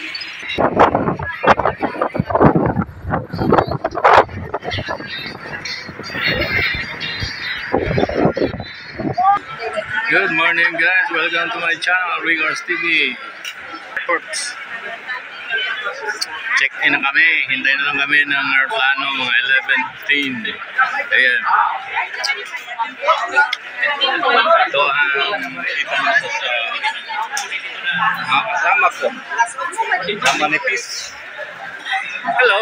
Good morning guys, welcome to my channel, Rigors TV. Airports. Check in na kami, hintay na lang kami ng aeroplano mga 11:15. Ayan. Ito ang makikita nito sa mga kasama ko. Ang manipis. Hello.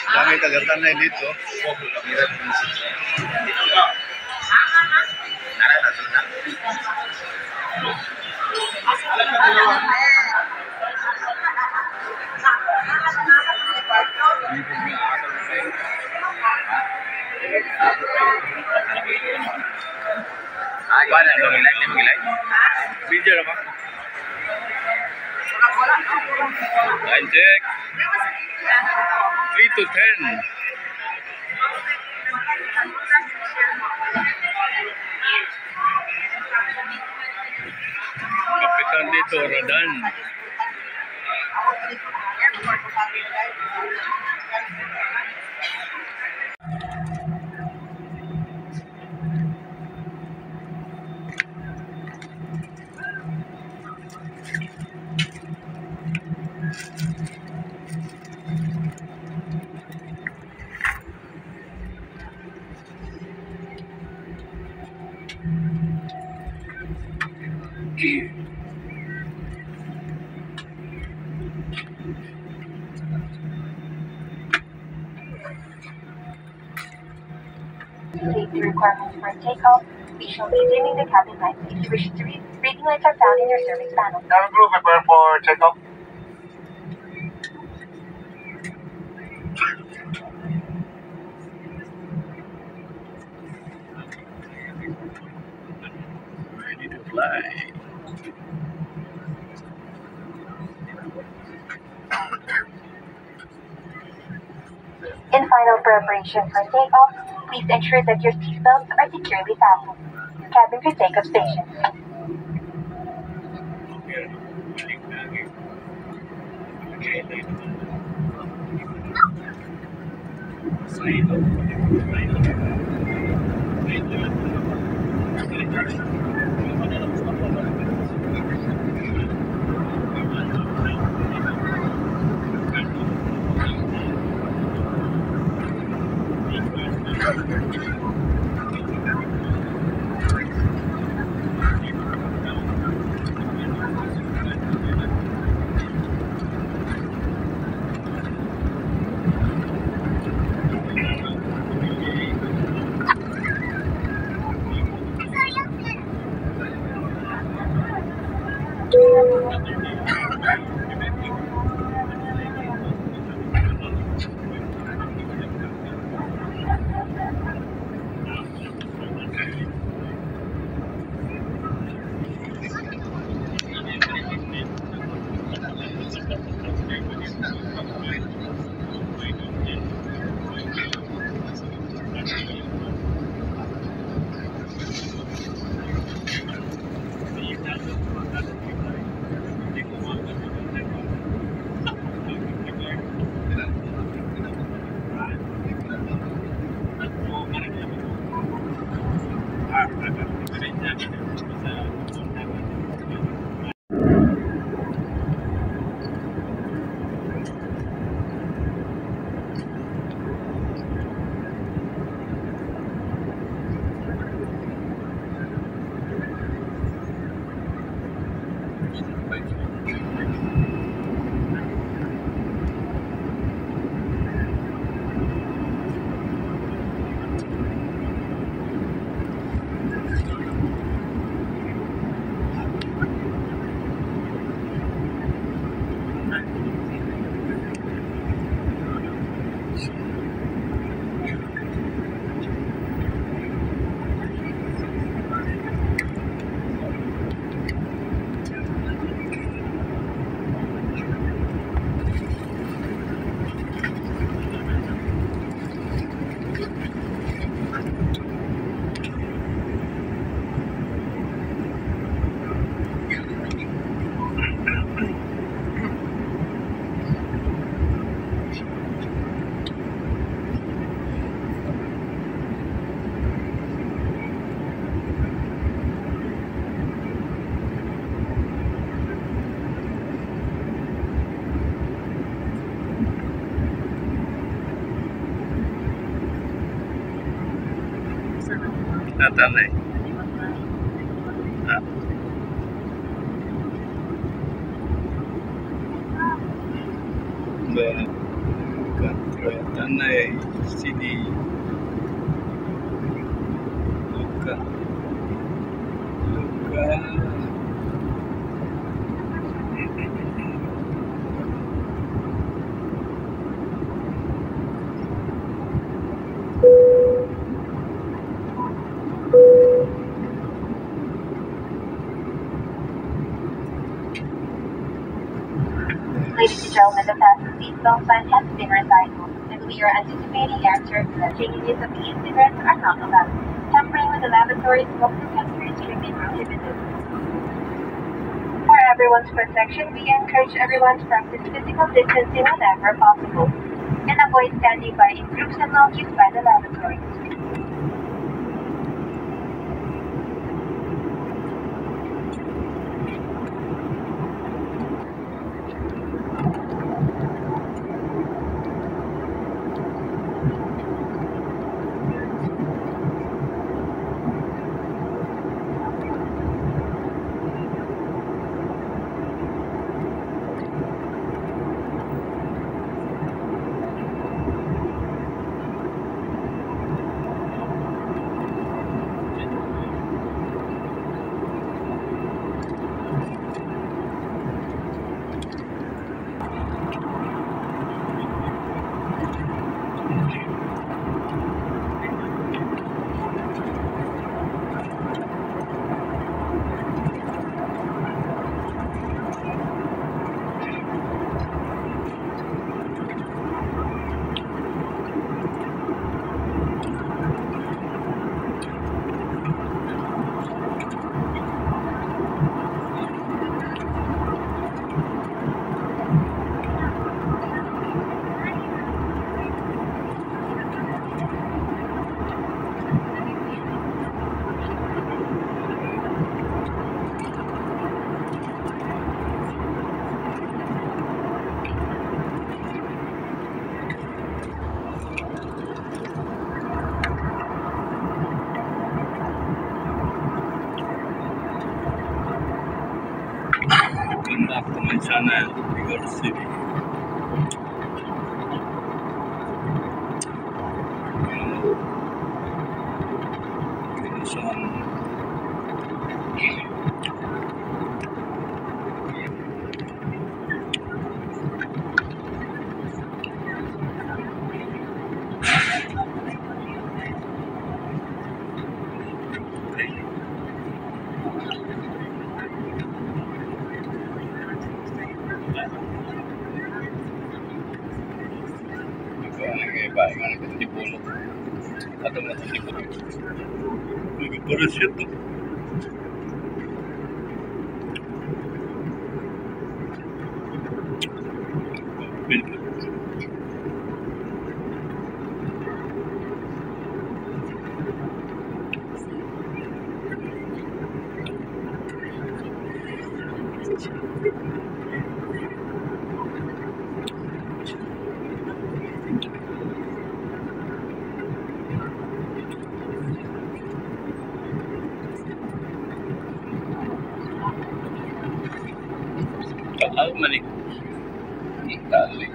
Dami kagatanay dito. Video apa? Line check. 3 to 10. Kapitan dito, Rodan. Safety requirements for takeoff. We shall be dimming the cabin lights. If you wish to read, reading lights are found in your service panel. Cabin crew, prepare for takeoff. Ready to fly. In final preparation for takeoff, please ensure that your seatbelts are securely fastened. Cabin crew takeoff station. Natanay. Ah. Tanay City. Luka. Ladies and gentlemen, the fasten seatbelt sign has been recycled, and we are anticipating air turbulence. Taking use of e-cigarettes are not allowed. Tampering with the lavatory smoke detector is strictly prohibited. For everyone's protection, we encourage everyone to practice physical distancing whenever possible, and avoid standing by in groups and not used by the lavatory. Welcome back to my channel, Rigor City. Baik, kan di pulau atau masih di pulau. Lagi parasut tuh. Kalau menik Itali.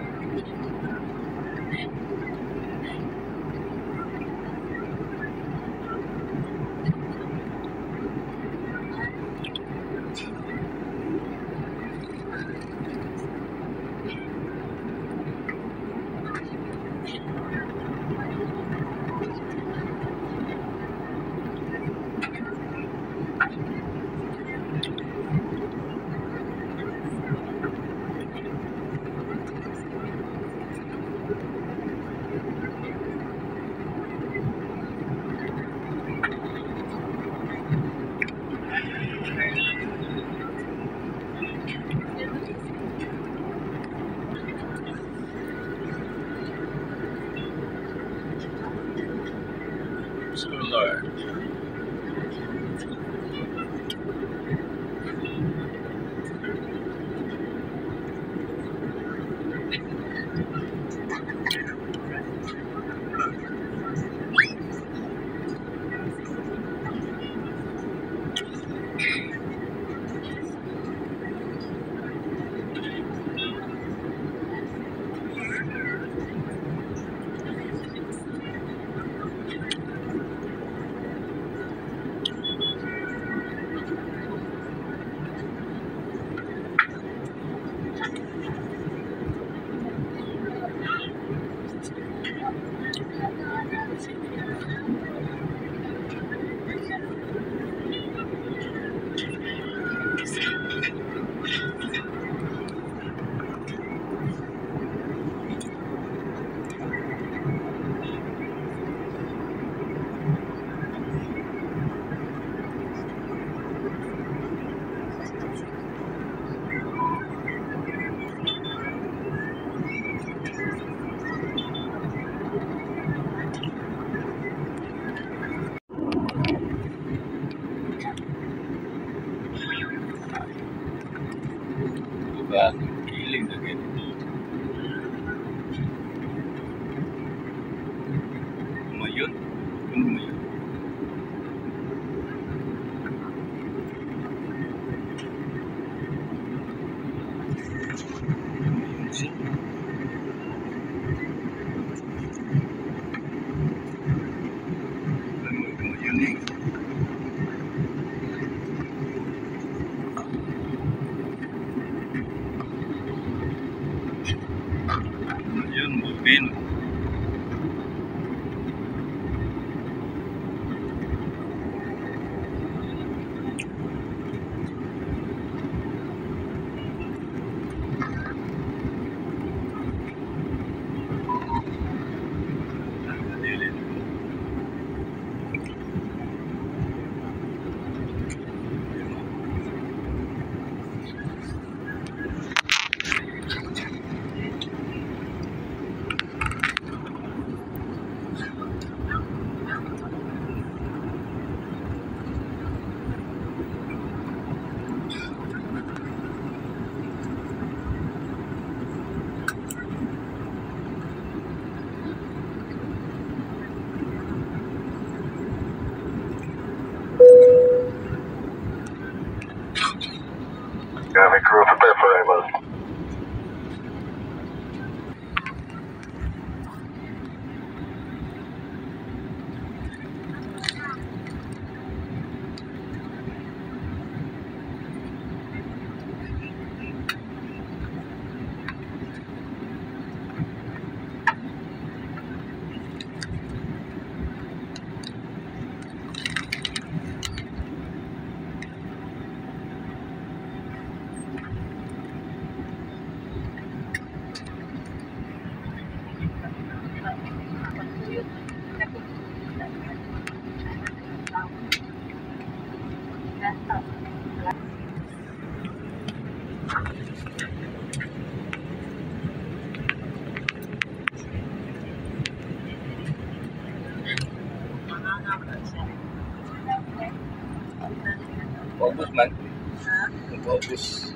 Lord. Pin. Traffic crew, prepare for arrival. Paubos man. Paubos.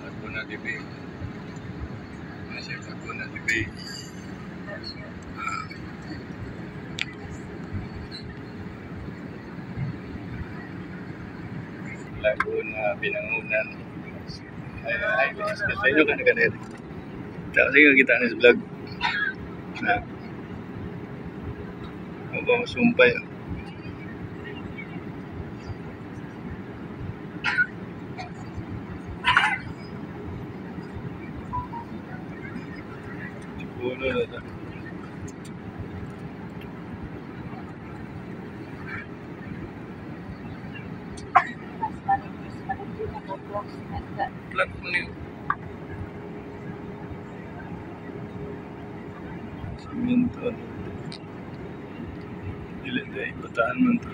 Ako na TV. Masih ako na TV. Lagu na pinangunan. Ay, discuss sa inyo kan. Tak saya kita ni vlog. Nah. Apa sumpah. Boleh dah. Vlog ni. Minta ilit day bataan man to.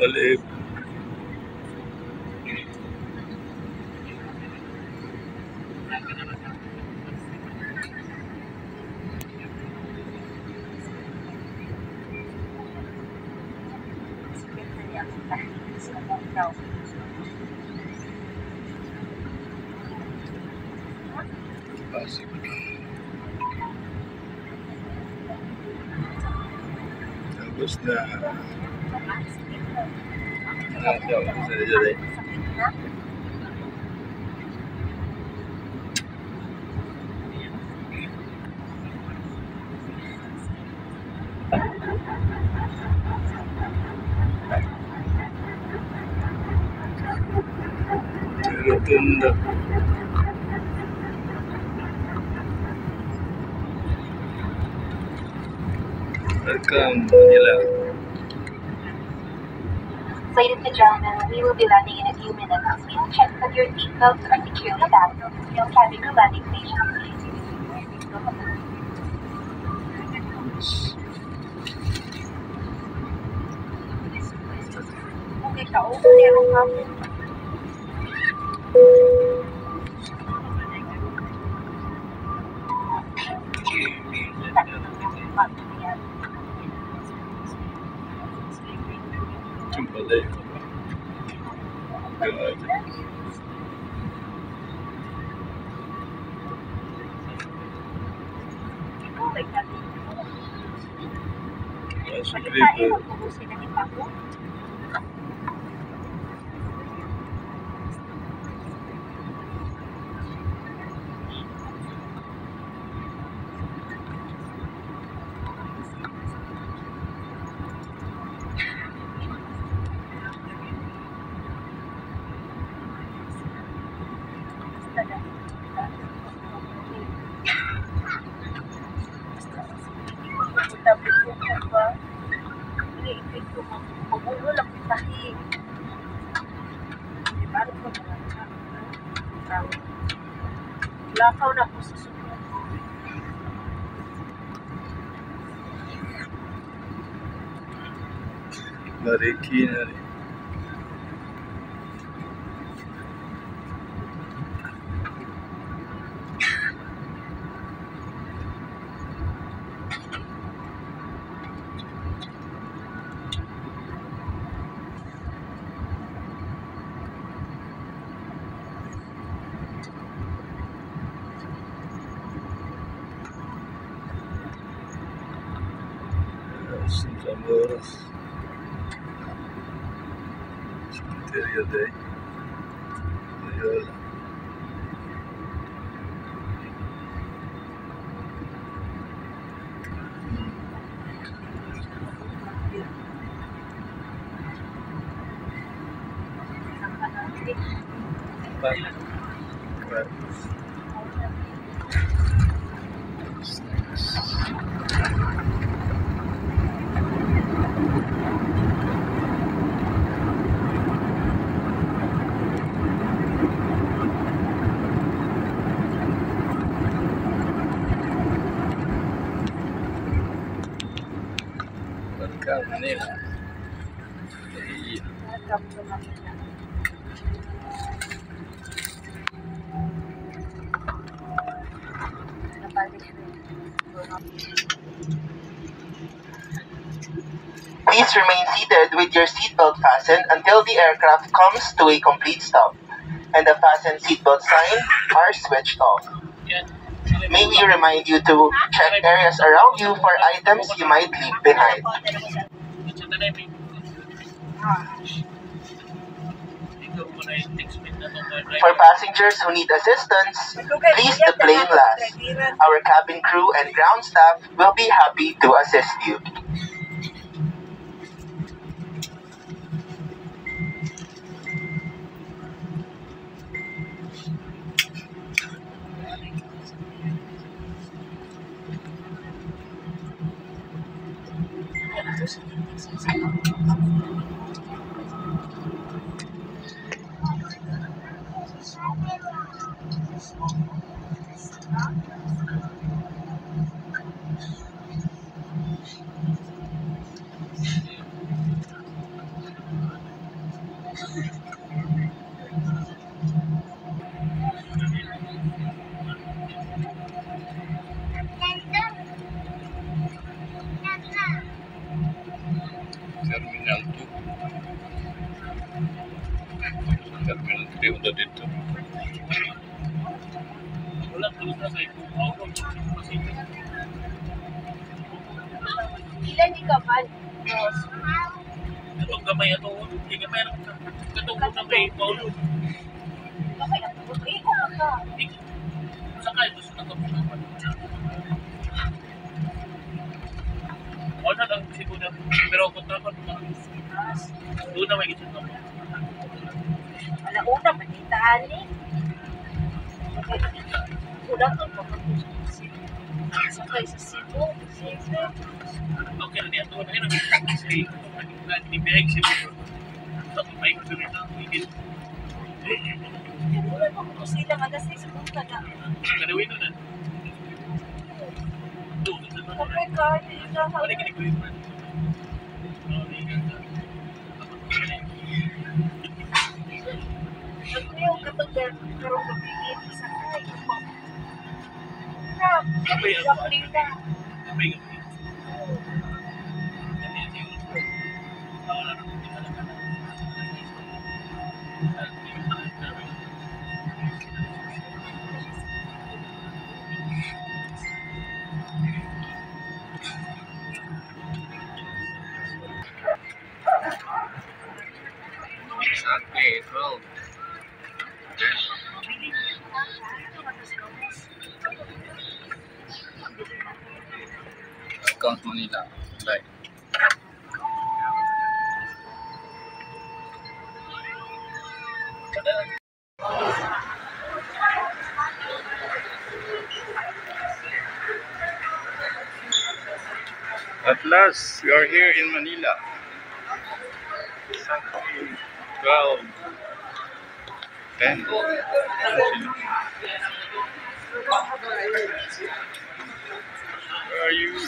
Balik. Pasik. Bagus dah. Nah, jauh saja deh. Rotunda. Welcome, Manila. Ladies and gentlemen, we will be landing in a few minutes. Please check that your seatbelts are securely fastened. You'll cabin your landing station. Okay, so, Cumbalay. Sa gripo. Lakaw na po sa sunod. Mariki na rin. Zamoras. Secretaria de Loyola. Manila. Welcome to Manila. Please remain seated with your seatbelt fastened until the aircraft comes to a complete stop and the fasten seatbelt sign are switched off. May we remind you to check areas around you for items you might leave behind. For passengers who need assistance, please the plane last. Our cabin crew and ground staff will be happy to assist you. Terminal 2. Terminal 3 udah dito. Ilan di ka man? Itong gamay ito, hindi gamay na itong gamay paulo. Bakit ang tuloy ko ka? Sakay, gusto na ito. O na lang siguro, pero kontra ko doon na may gitsin mo. Alauna, manitaan eh. Kulang ang sakay sa Cebu. Okay na niya, doon na yun. Kasi nag-ibig siguro. Tapos may gusto rin ang higit. Wala pa kung sila malasay sa punta na. Kanawin na. Doon na naman. Kapag ka, hindi ka Wala kiniguin mo. Nagtuyo kapag pero kapigil sa kay. Kapag Kapag na. may gabi. Ganyan siguro. Wala na kung talaga na. Exactly, 12. Yes. Account Manila. Right. At last, we are here in Manila. Exactly 12. 10. Where are you?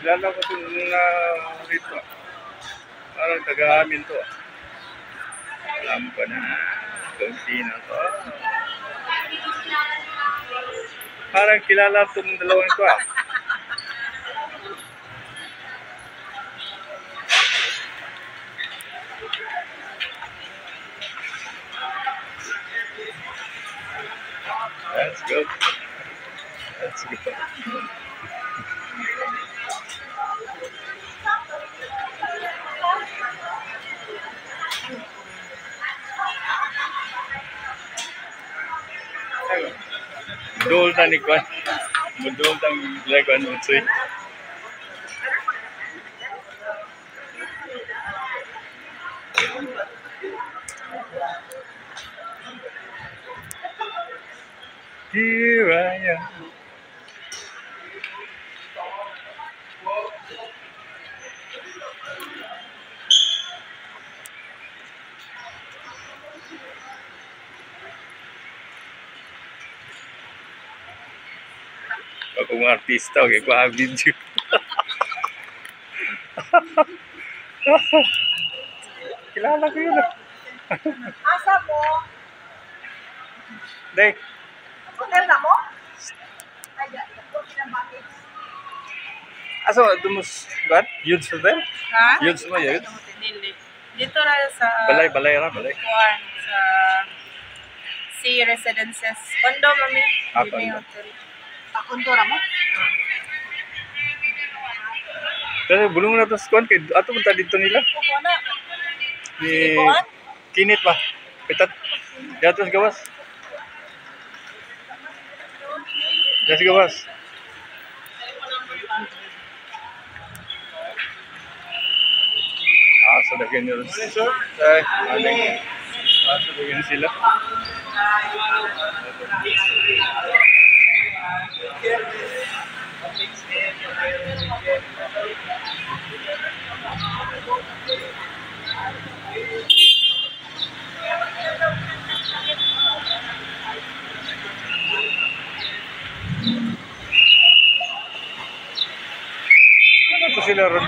Kilala ko ito na rito. Parang taga-amin to. Alam ko na. Kunti na to. Parang kilala itong dalawang ito ah. Let's go. Let's go. Dol ta ni Kwan. Mudol tang Kwan Utsoy. Here I am. Ako mga artista, okay, ko video. Kilala ko yun. Asa mo? Day, Hotel na mo? Ay, ako kinabakit. asa dumus bat? Yuds mo ba? Ha? Yuds mo, yuds? Dili. Dito na sa Balay ra, balay. Kuan, sa Sea Residences. Condo, mami. Ah, Dili condo. hotel. Akundura mo? Pero bulong na to sa Kwan, kay ato punta dito nila. Kuko na. Ni Kwan? Kinit ba? Pitat. Datos gawas. Das gawas. Sa dagan nyo. Ay, aling. Sa dagan sila. Ano to sila ron?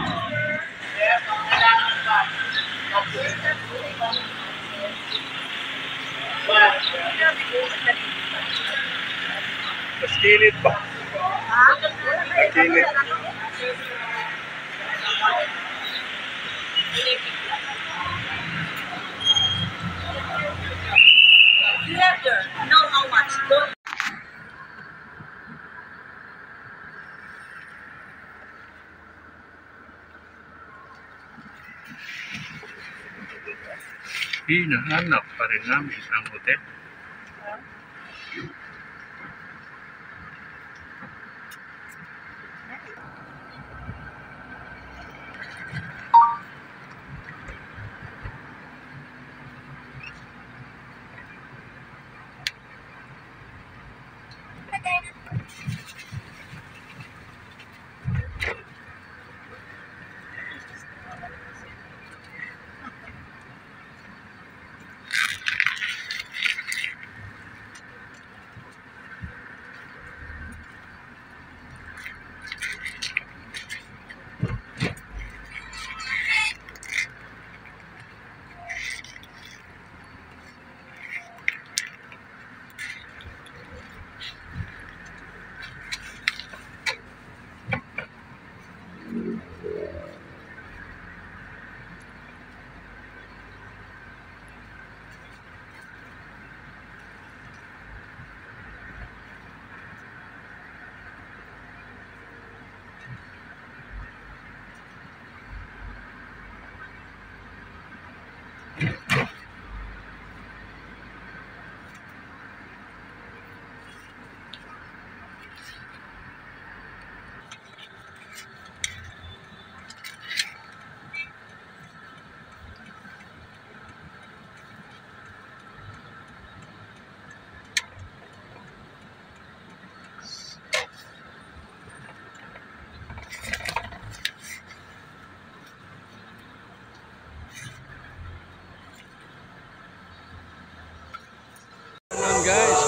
Mas kinit pa. Kinit. Leather. Know how much? Don't. Hinahanap pa rin namin ang hotel.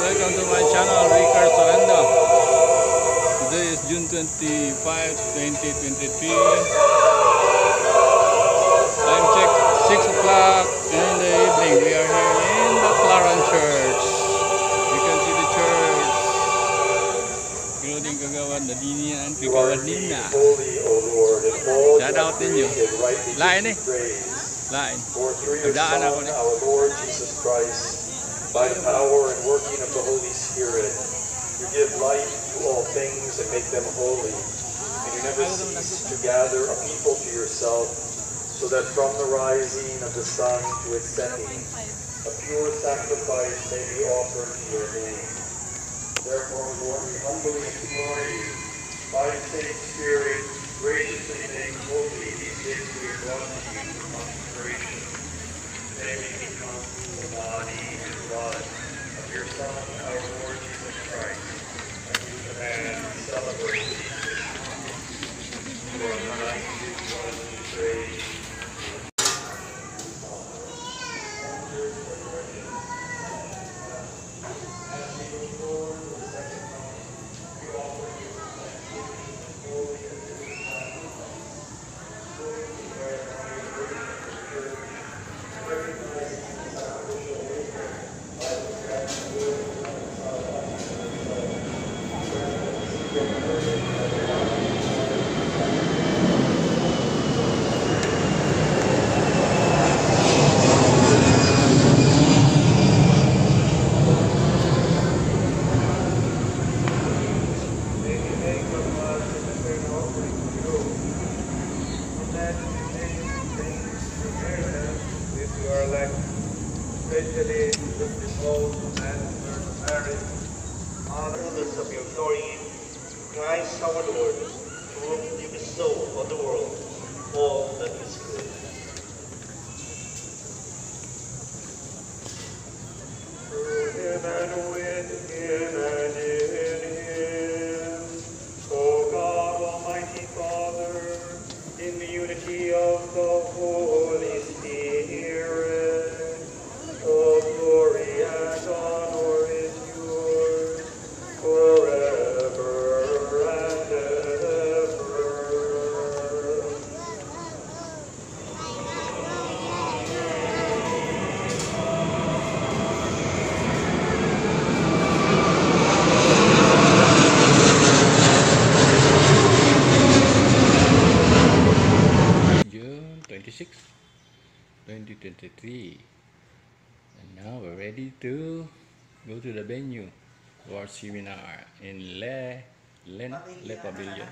welcome to my channel, Ricard Sorenda. Today is June 25, 2023. Time check, 6 o'clock in the evening. We are here in the Claran Church. You can see the church. Including kagawad na dinian, kagawad nina. Shout out ninyo. Lain eh. Lain. For through your Son, our Lord Jesus Christ, by the power and working of the Holy Spirit, you give life to all things and make them holy. And you never cease to gather a people to yourself, so that from the rising of the sun to its setting, a pure sacrifice may be offered to your name. Therefore, Lord, we humbly implore you, by the same Spirit, graciously make holy these things we have brought to you for consecration. They may become the body and blood of your Son, our Lord Jesus Christ, and we command and celebrate these things. For the night is one to praise. Especially with the souls and Mary, fullness of your glory, Christ our Lord, whom you bestow on the world all that is good. Through him and with him and in him, O God, Almighty Father, in the unity of the Holy Spirit, all glory and honor is yours forever and ever. June 26, 2023. And now we're ready to go to the venue for our seminar in Le Pavilion,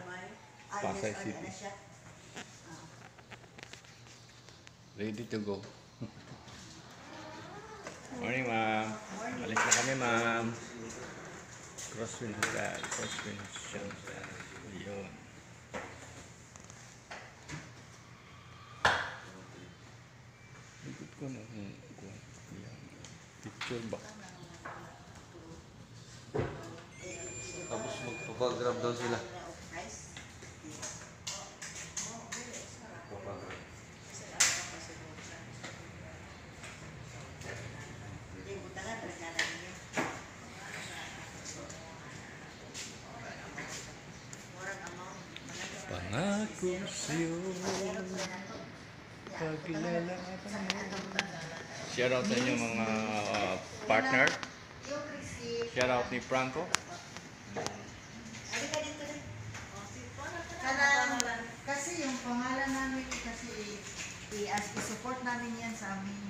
Pasay City. Ready to go. Morning, ma'am. Alis na kami, ma'am. Crosswind Hotel. Ayun. Ikot ko na. Picture ba? Tapos magpapagrab daw sila. Pangako sa'yo paglalaban mo. Shout out sa inyong mga partner. Shout out ni Franco. Kasi yung pangalan namin kasi i-support namin yan sa aming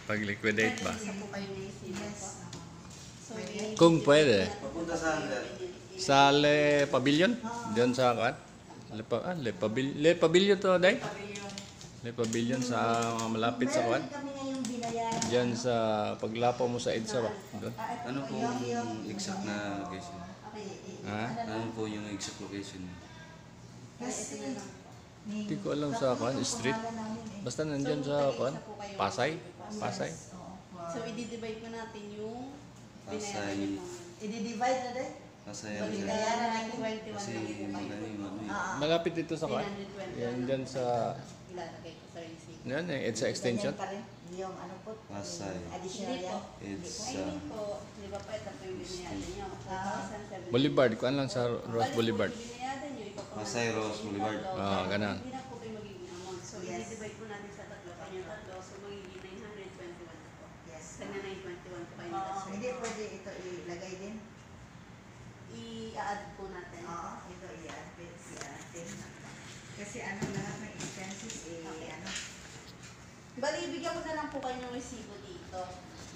Pag-liquidate ba? yes. Kung pwede. Papunta saan sir? Sa Le Pavilion? Diyan sa kan? Le Pavilion to, Day? Le Pavilion sa malapit sa kan? Kami ngayong binayaran. Diyan sa paglapaw mo sa EDSA ba? Doon. Ano po yung exact na location? Ha? Ano po yung exact location? Kasi Hindi ko alam sa kan, street. Basta nandyan sa kan? Pasay? Pasay? So, i-divide ko natin yung Pasay. binayaran mo. i-divide na din. Pasay. So, binayaran natin 21 Kasi lang. magaling ano eh. Malapit dito sa kan? Yan dyan sa... Ilalagay ko sa receipt. Yan eh, EDSA extension. Ganyan pa rin. Yung ano po, Pasay. additional Hindi po. yan. It's Ay, hindi po. Di ba pa ito po yung binayadan nyo. 4,700. Boulevard, kuan lang sa Rose Boulevard. Binayadan nyo, ipapamahal. Pasay Rose Boulevard. Ganun. Hindi na po kayo magiging amount. So, Yes. i-divide po natin sa tatlo. Kanya tatlo. So, magiging 921 po. Yes. Kanya 921 po kayo. Hindi pwede ito ilagay din. I-add po natin. Oo, ito i-add din. Kasi ano lahat ng expenses Okay. ano. Bali, ibigyan ko na lang po kayo ng resibo dito.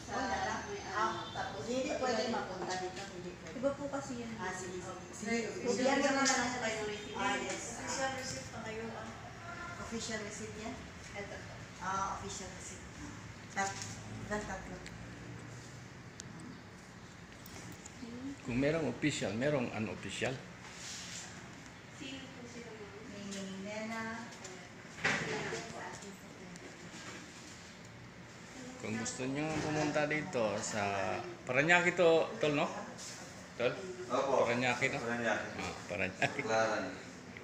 Sa Wala lang. tapos Hindi pwede mapunta. dito. Hindi pwede. Iba po kasi yun. Sige. Bigyan ko na lang po kayo ng resibo. Yes. Official receipt pa kayo. Official receipt yan? Ito po. Official receipt. Tatlo. Kung merong official, merong unofficial. Sino po sila mga? May Nena. Kung gusto nyo pumunta dito sa Paranaque to, Tol, no? Tol? Opo. Paranaque, no? Paranaque. Paranaque. Baklaran.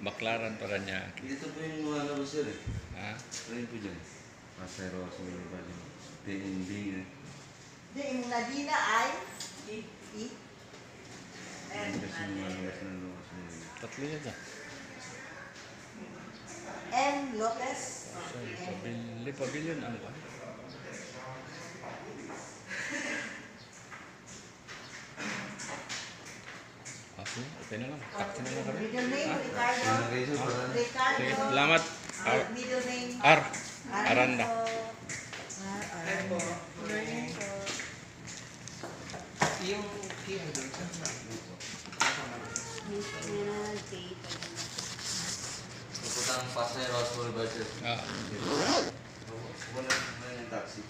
Baklaran, Paranaque. Dito po yung mga labas sir eh. Ha? Ayun po dyan. Pasay Rose Boulevard. PNB eh. Di, yung Nadina ay E. Ayun kasi yung mga labas na labas na yun. Tatlo yan dyan. M. Lopez. Pavilion, ano ba? Sige, okay na lang. Taxi na lang kami. Middle name, Ha? Ricardo. Okay, sir, parang- Ricardo. Sige, salamat. Middle name. Aranda. Aranda. Pupunta ang Pasay Rose Boulevard sir. Pupunta na yung taxi.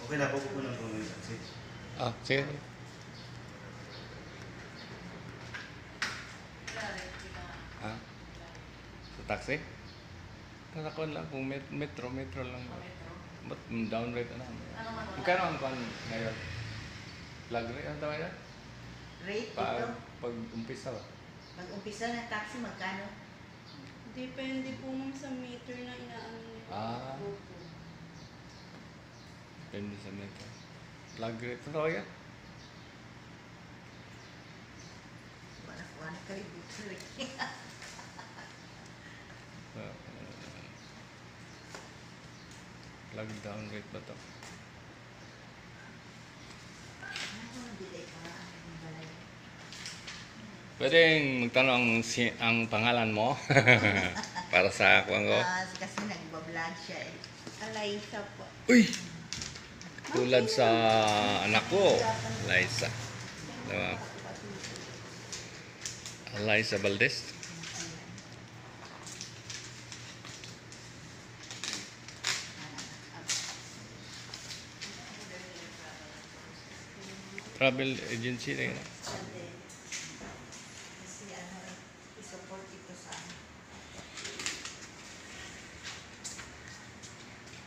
Okay na po, pupunta po yung taxi. Sige. Sa taxi? Nakakon lang kung metro lang. Ba't down rate ano? Magkano ang pan ngayon? Flag rate? Ano tawag yan? Rate dito. Pag umpisa ba? Mag-umpisa ng taxi, magkano? Depende po ma'am sa meter na inaano nito. Opo. Depende sa metro. Flag rate. Ano tawag yan? Wala kayo dito. Flag down rate ba ito? Pwedeng magtanong ang pangalan mo para sa ako ko. Kasi nagbablog siya eh. Alaysa po. Uy! Tulad sa anak ko, Liza. Diba? Liza Valdez. Travel agency na yun. Kasi isupport ito sa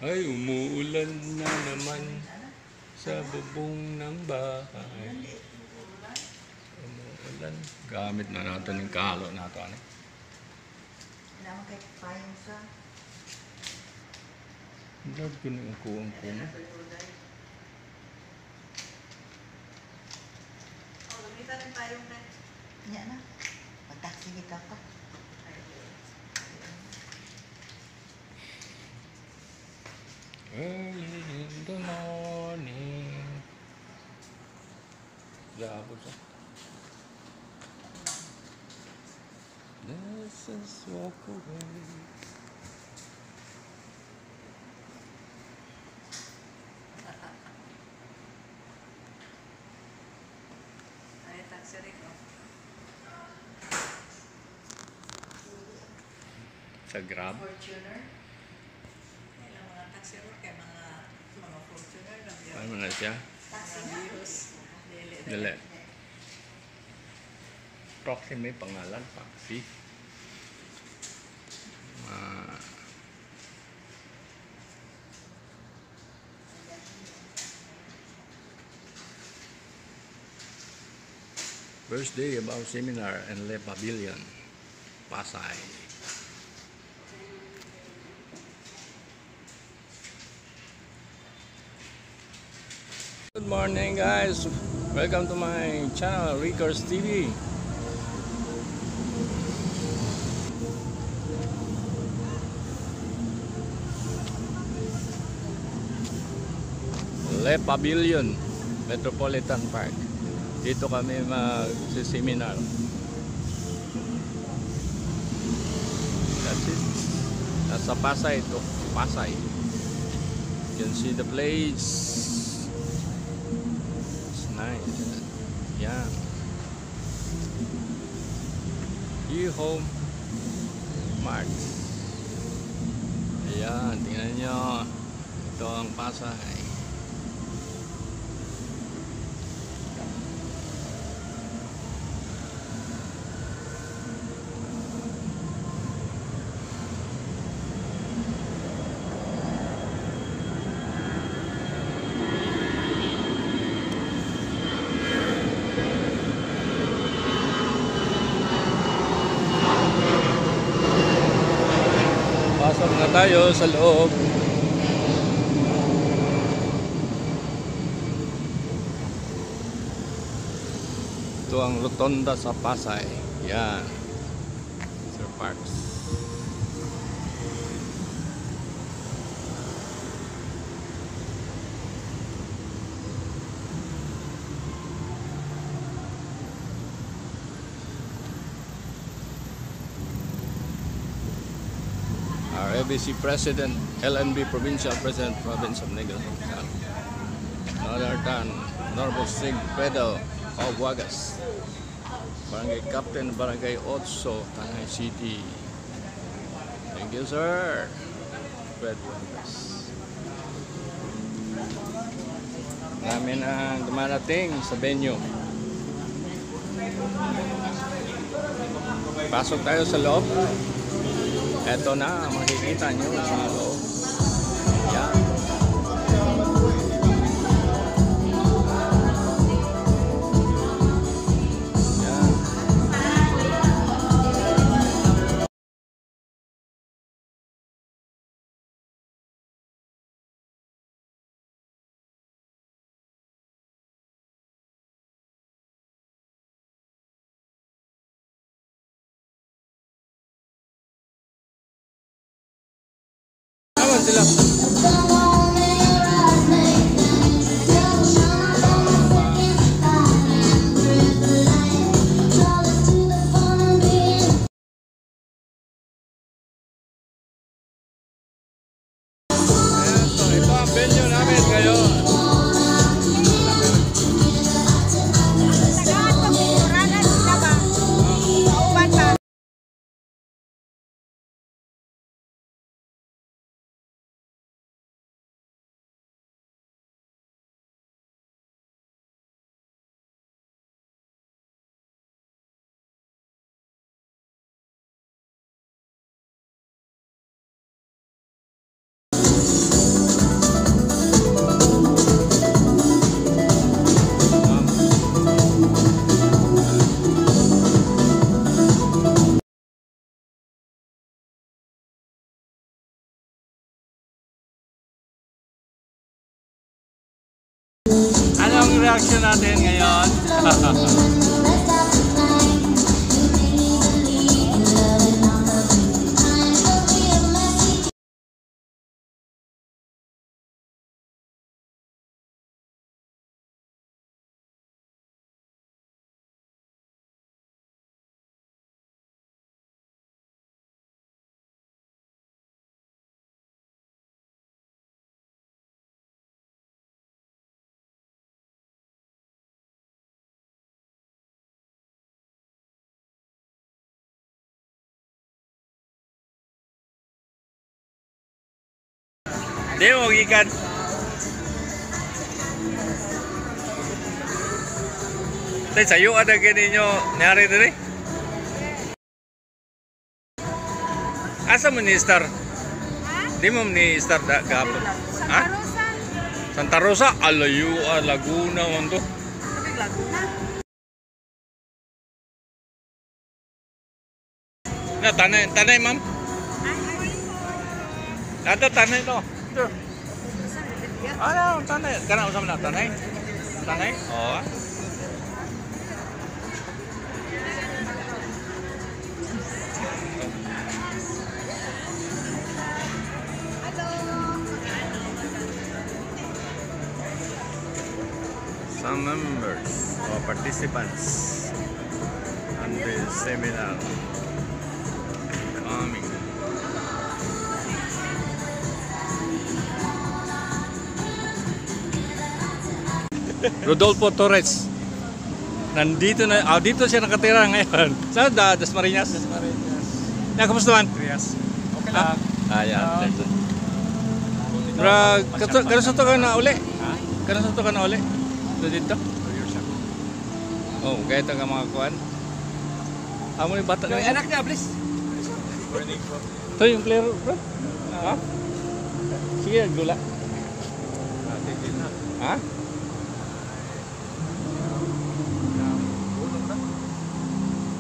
Ay, umuulan na naman sa bubong ng bahay. Umuulan. Gamit na natin yung kalo na ito. Ano? naman kay payong sa Lord, ko na yung kuwang ko na. Nya na. Mag-taxi kita ka. Early in the morning. Labot siya. Let's just walk away. Ay, taxi rin ko. Sa Grab. Fortuner. Ilang mga taxi rin kay mga Fortuner lang. Paano na siya? Taxi na. Dali. Proxy may pangalan, Paxi. First day of our seminar in Le Pavilion, Pasay. Good morning guys, welcome to my channel Rickers TV. Le Pavilion Metropolitan Park. Dito kami mag-seminar. That's it. Nasa Pasay ito, Pasay. You can see the place. Nice. Yeah. U-Home Mart. Ayan, tingnan nyo. Ito ang Pasay. Pasok na tayo sa loob. Ito ang rotonda sa Pasay. Yan. Sir Parks. Our ABC President, LNB Provincial President, Province of Negros Occidental. Another than Honorable Sig Pedro of Wagas. Barangay Captain, Barangay Otso, Tanay City. Thank you, sir. Fred Wagas. Namin ang dumarating sa venue. Pasok tayo sa loob. Ito na, makikita nyo sa loob. Yan. Yan. Naman sila. Ito ang venue namin ngayon. Anong reaction natin ngayon? Di mo gikan. Tay sayo ada gini nyo nyari diri. Asa minister? Di mo minister da gapon. Ha? Santa Rosa, alayo, Laguna man to. Na tanay ma'am. Ada tanay to. Ano, tanay. Kana usap na tanay. Tangay? Oo. Some members or participants on the seminar coming. Rodolfo Torres. Nandito na, dito siya nakatira ngayon. Saan da? Dasmariñas? Dasmariñas. Kamusta man? Okay lang. Yeah. Bra, kano sa to ka na uli? Kano sa to ka na uli? Dito? 2 years ago. Oh, kaya ito ka mga kuhan. Amo ni bata na. Anak niya, please. Ito yung player, bro. Ha? Sige, gula. Ha?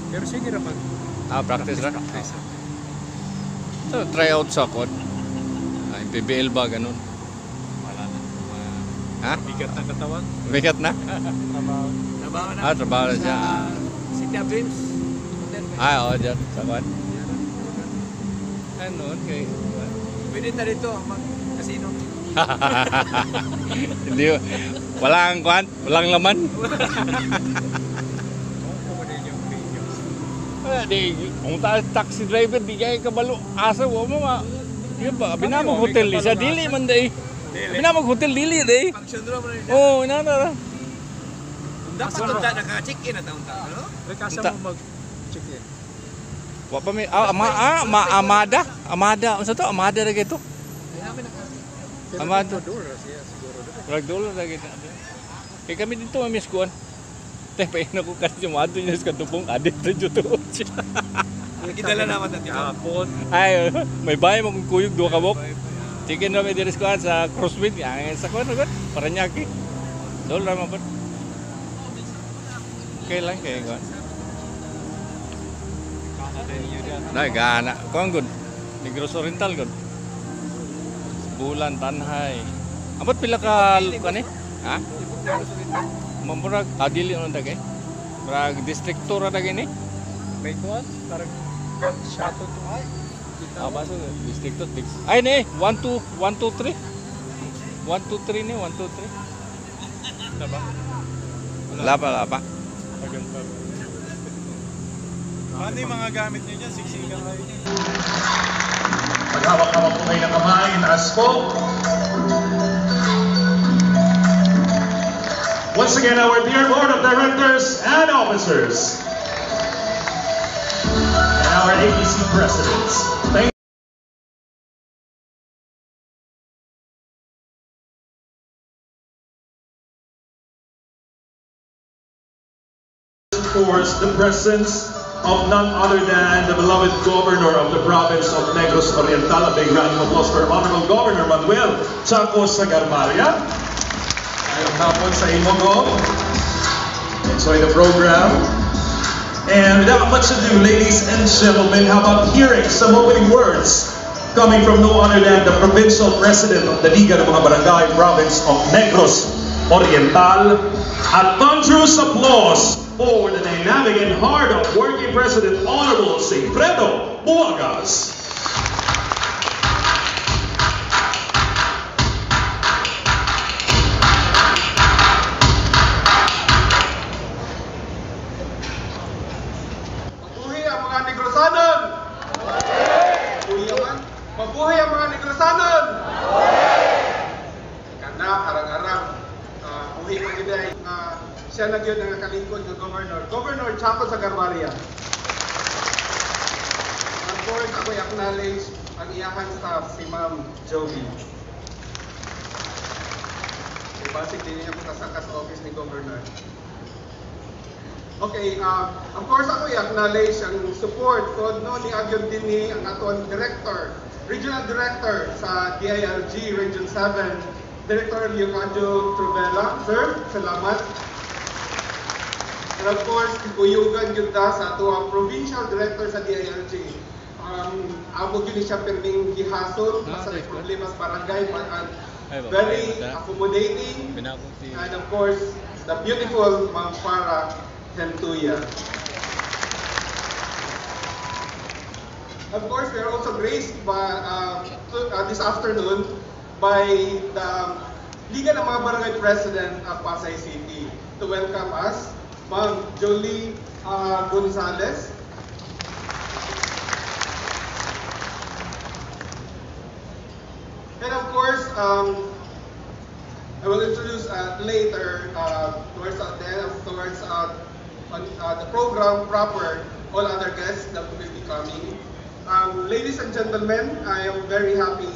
Pero sige na mag... Practice na? So, try out sa kod. PBL ba, ganun? Wala na. Ha? Bigat na katawan. Bigat na? Trabaho na. Trabaho na siya. City of Dreams. Oo, dyan. Sa kod. Ano, okay. Pwede na dito mag-casino. Hindi, walang kwan, walang laman. Di, kung taxi driver, di kaya kabalo. Asa, mo nga. Di ba, binamag hotel ni sa dili man day. Binamag hotel dili day. Oo, inanara. Dapat tunda naka-check-in na taon-taon, ano? Kasa mo mag-check-in. Wa pa may Amada. Unsa to? Amada ra gito. Amada. $1 ra gito. Kay kami dito may miskuan. Tay pa ina ko kasi jumato niya sa katupong adit na juto. Nakidala naman natin. Ay, may bahay mo kung kuyog duha ka bok. Chicken na may diris kuan sa Crosswind. Ang sa kuan agad para nyaki. $1 man ba? Okay lang kay kuan. Nay gana. Kuan gud. Negros Oriental gud. Bulan Tanhay. Abot pila ka kani? Ha? Mamurag adili on dagay. Murag distrikto ra dagay ni. May kuan parang shato to ay. Baso distrikto fix. Ay ni 1 2 3. 1 2 3 ni 1 2 3. Laba. Laba. Tagal pa. Ano yung mga gamit niyo dyan? Siksikan kayo. Maghawak-hawak po kayo ng kamay, taas po. Once again, our dear Board of Directors and Officers, and our ABC Presidents. Thank you for the presence of none other than the beloved Governor of the province of Negros Oriental. A big round of applause for Honorable Governor Manuel Chaco Sagarmaria. Ngayong hapon sa Imogo. Enjoy the program. And without much ado, ladies and gentlemen, how about hearing some opening words coming from no other than the Provincial President of the Liga ng mga Barangay Province of Negros Oriental. A thunderous applause for the dynamic and hard-working President, Honorable Sigfredo Buagas. Mabuhay ang mga Negrosanon! Kana, arang-arang, buhay mo gina siya na yun ang nakalingkod ng Governor Chaco Sagarmaria. Of course, ako i-acknowledge ang iyahang staff, si Ma'am Joey. Basic din niya putasaka sa office ni Governor. Okay, of course ako i-acknowledge ang support ko no ni Agyon din ni ang aton director, regional director sa DILG Region 7, Director Leocadio Truvela. Sir, salamat. And of course, kuyugan yun sa ato ang provincial director sa DILG. Amo yun siya perming gihasol sa problema sa barangay very accommodating, and of course, the beautiful Ma'am Farah Hentuya. Of course, we are also graced by, this afternoon by the Liga ng mga Barangay President of Pasay City to welcome us, Ma'am Jolie Gonzalez. And of course, I will introduce later towards the program proper all other guests that will be coming. Ladies and gentlemen, I am very happy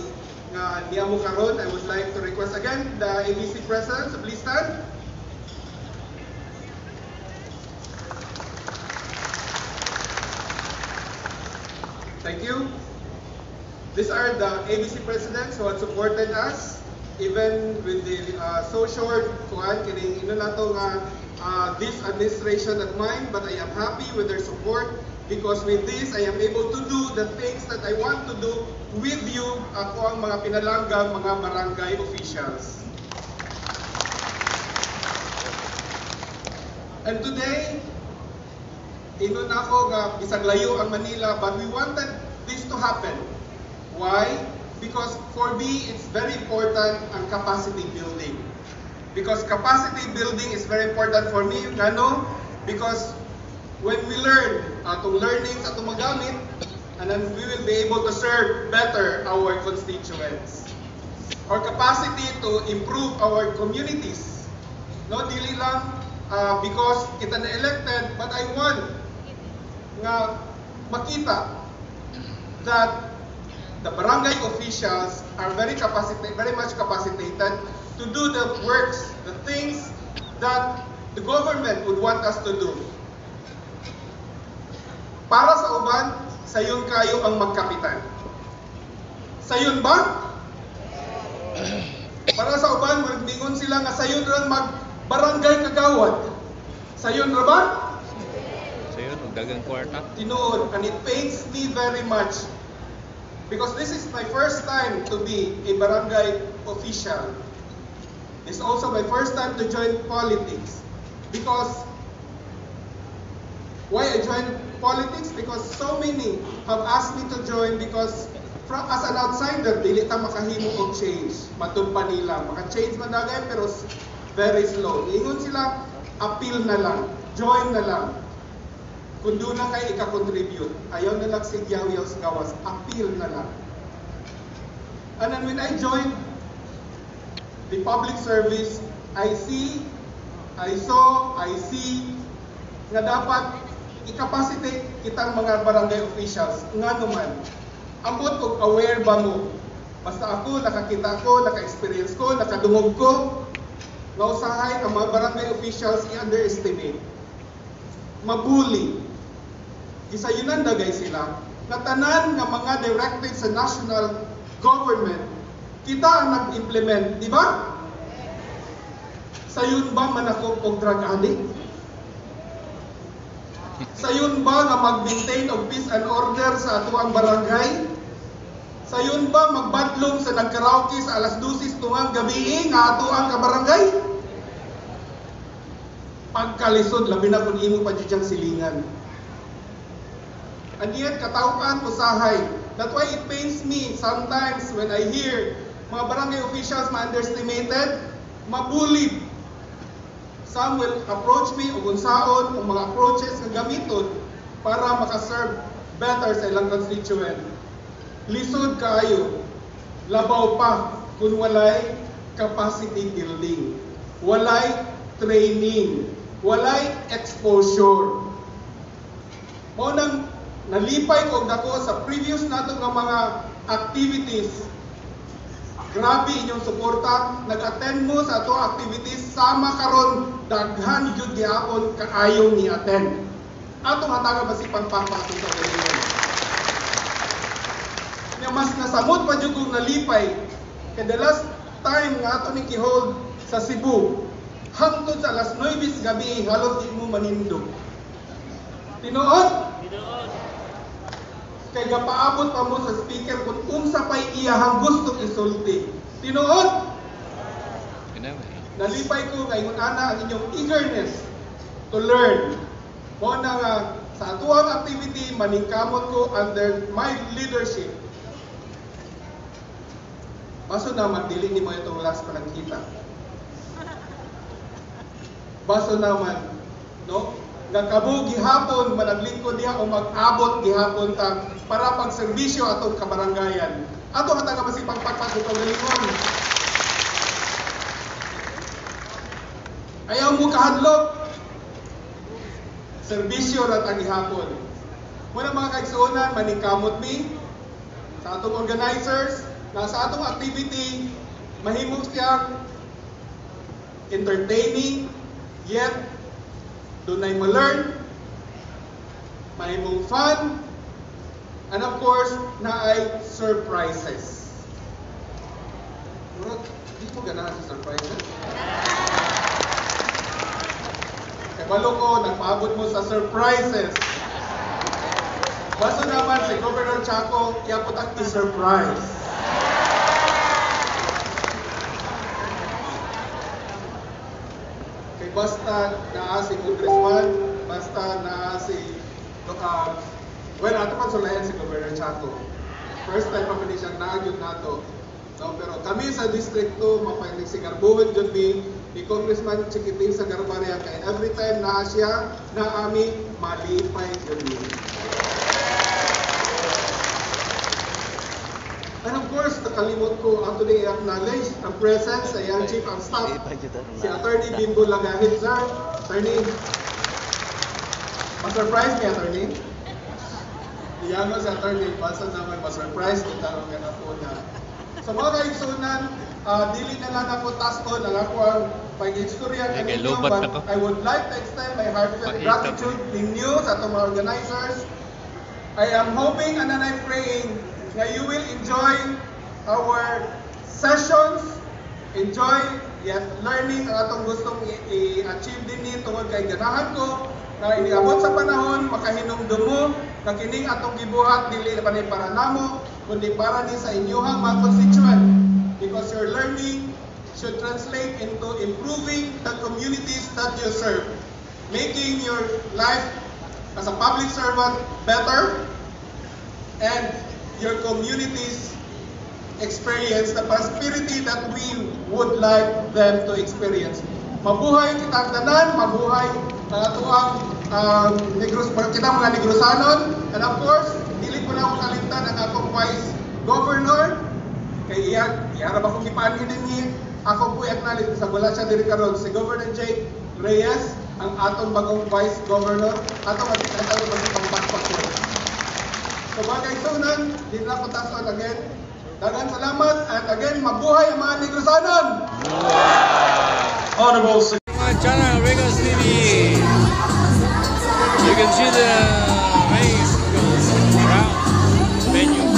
nga niya mo karon. I would like to request again the ABC president to please stand. Thank you. These are the ABC presidents who have supported us even with the so short kining nato nga this administration at mine, but I am happy with their support because with this I am able to do the things that I want to do with you, ako ang mga pinalanggang mga barangay officials. And today, ingon ako nga bisag layo ang Manila, but we wanted this to happen. Why? Because for me, it's very important ang capacity building. Because capacity building is very important for me. Ano? Because when we learn atong learnings atong magamit, and then we will be able to serve better our constituents. Our capacity to improve our communities. No, dili lang because kita na elected, but I want nga makita that the barangay officials are very much capacitated to do the works, the things that the government would want us to do. Para sa uban, sayon kayo ang magkapitan. Sayon ba? Para sa uban, magmingon sila nga sayon lang mag-barangay kagawad. Sayon ra ba? Sayon, dagang kwarta. Tinuod, and it pains me very much because this is my first time to be a barangay official. It's also my first time to join politics. Because why I joined politics? Because so many have asked me to join because as an outsider, dili ta makahimo og change. Matumpa nila. Maka-change man dagay pero very slow. Ingon sila, appeal na lang. Join na lang. Kung doon na kayo ika-contribute, ayaw na lang sigyaw-yaw sa gawas, appeal na lang. And then when I joined the public service, I see nga dapat i-capacitate kitang mga barangay officials. Nga naman, ambot kung aware ba mo? Basta ako, nakakita ko, naka-experience ko, nakadungog ko, nga usahay ang mga barangay officials i-underestimate. Mabuli. Gisayunan dagay sila na tanan nga mga directives sa national government kita ang nag-implement, di ba? Sayon ba manakop og drug addict? Sayon ba nga mag-maintain og peace and order sa atuang barangay? Sayon ba magbadlong sa nagkaraoke sa alas 12 tungang gabi nga atuang kabarangay? Pagkalisod labi na kun imo pa diyang silingan. And yet, katauhan usahay. That's why it pains me sometimes when I hear mga barangay officials ma-underestimated, mabulid. Some will approach me o unsaon o mga approaches na gamiton para makaserve better sa ilang constituent. Lisod kaayo, labaw pa kung walay capacity building, walay training, walay exposure. Mao nang nalipay ko dako sa previous nato nga mga activities. Grabe inyong suporta, nag-attend mo sa ato activities sama karon daghan jud gyapon kaayo ni attend. Atong hataga masipang pagpato sa kanila. Nya mas nasamot pa jud kung nalipay. Kay the last time nga ato ni kihold sa Cebu, hangtod sa alas 9 gabi halos di mo manindog. Tinuod? Kay gapaabot pa mo sa speaker kung unsa pay iyahang gustong isulti. Tinuod? Nalipay ko ngayon ana ang inyong eagerness to learn. Mo na nga sa atuang activity maningkamot ko under my leadership. Baso naman dili ni mo itong last pa nagkita. Baso naman, no? Nagkabo gihapon managlingkod diha o mag-abot gihapon ta para pagserbisyo atong kabarangayan. Ato nga taga masipag pagpag galingon. Ayaw mo kahadlok. Serbisyo ra ta gihapon. Muna mga kaigsuonan maningkamot mi sa atong organizers na sa atong activity mahimong siyang entertaining yet dunay mo learn, mahimong fun, and of course, na ay surprises. Murag, di mo ganahan sa surprises? Kaya balo ko, nagpaabot mo sa surprises. Baso naman si Governor Chaco, kaya po tak i-surprise. Basta naa si Congressman, basta naa si well, ato pa sulayan si Governor Chaco. First time pa pa siyang naagyod nato. No, pero kami sa District 2, mapainig si Garbuhan dyan ni Congressman Chiquitin sa Garbaria. Kaya every time naa siya, naami, malipay dyan. And of course, nakalimot ko ang today acknowledge ang presence sa iyang Chief of Staff, si Attorney Bimbo Lagahit, sir. Attorney, ma-surprise niya, Attorney? Iyan mo si Attorney, basta naman ma-surprise kita ang ganap po na. Sa mga kaigsunan, dili na lang ako taskon ang ako ang pag-istorya kaninyo, but I would like to extend my heartfelt gratitude ninyo sa itong mga organizers. I am hoping and I'm praying na you will enjoy our sessions, enjoy yet learning ang atong gustong i-achieve din ni tungod kay ganahan ko na iniabot sa panahon makahinumdum mo na kining atong gibuhat dili na panay para namo kundi para din sa inyong mga constituent, because your learning should translate into improving the communities that you serve, making your life as a public servant better, and your communities experience the prosperity that we would like them to experience. Mabuhay kitang tanan, mabuhay ang atuang kitang mga Negrosanon, and of course, dili po na akong kalimtan ang akong Vice Governor, kay iharap akong ipanin ninyo, ako po i-acknowledge sa wala siya diri karon si Governor Jake Reyes, ang atong bagong Vice Governor, atong atong pagpagpag ko. So mga kaigsunan, di na po tason again. Daghang salamat at again, mabuhay ang mga Negrosanon! Honorable Channel Regas TV. You can see the race around venue.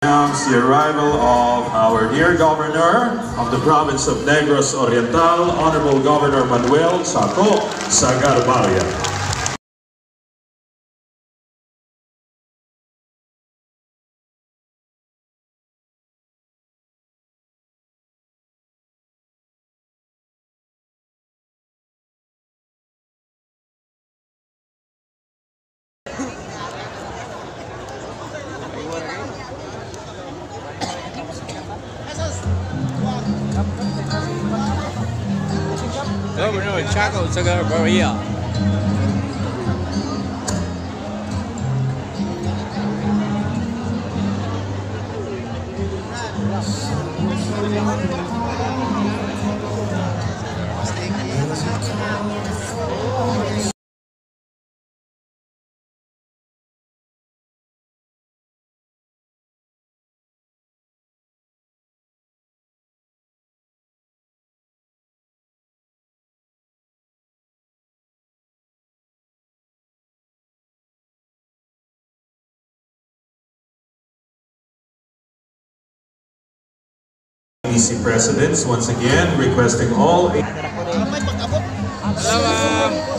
Announce the arrival of our dear Governor of the province of Negros Oriental, Honorable Governor Manuel Chaco Sagarbaria. Governor Chaco Sagarbaria. ABC presidents once again requesting all. Hello, ma'am.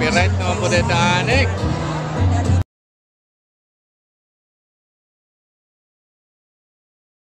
Copyright naman po dito, Anik.